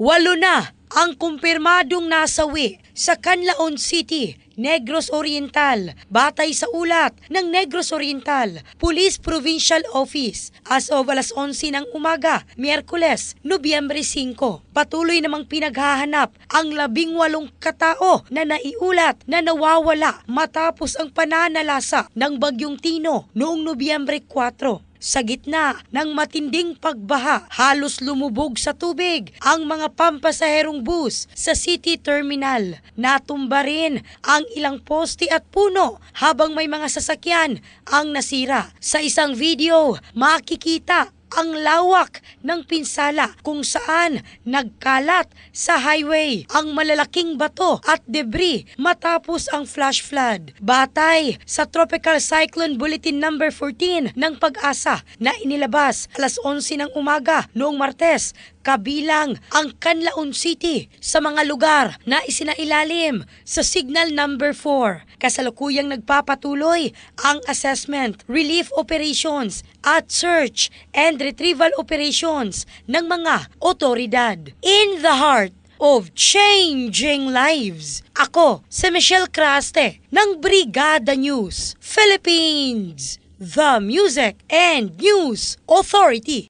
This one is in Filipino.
8 na ang kumpirmadong nasawi sa Canlaon City, Negros Oriental, batay sa ulat ng Negros Oriental Police Provincial Office as of 11:11 ng umaga, Miyerkules, Nobyembre 5. Patuloy namang pinaghahanap ang 18 katao na naiulat na nawawala matapos ang pananalasa ng Bagyong Tino noong Nobyembre 4. Sa gitna ng matinding pagbaha, halos lumubog sa tubig ang mga pampasaherong bus sa City Terminal. Natumba rin ang ilang poste at puno habang may mga sasakyan ang nasira. Sa isang video, makikita ang lawak ng pinsala kung saan nagkalat sa highway ang malalaking bato at debris matapos ang flash flood. Batay sa Tropical Cyclone Bulletin No. 14 ng Pag-asa na inilabas 11:11 ng umaga noong Martes, kabilang ang Canlaon City sa mga lugar na isinailalim sa Signal No. 4. Kasalukuyang nagpapatuloy ang assessment, relief operations at search and retrieval operations ng mga otoridad. In the heart of changing lives, ako si Michelle Craste ng Brigada News Philippines, the Music and News Authority.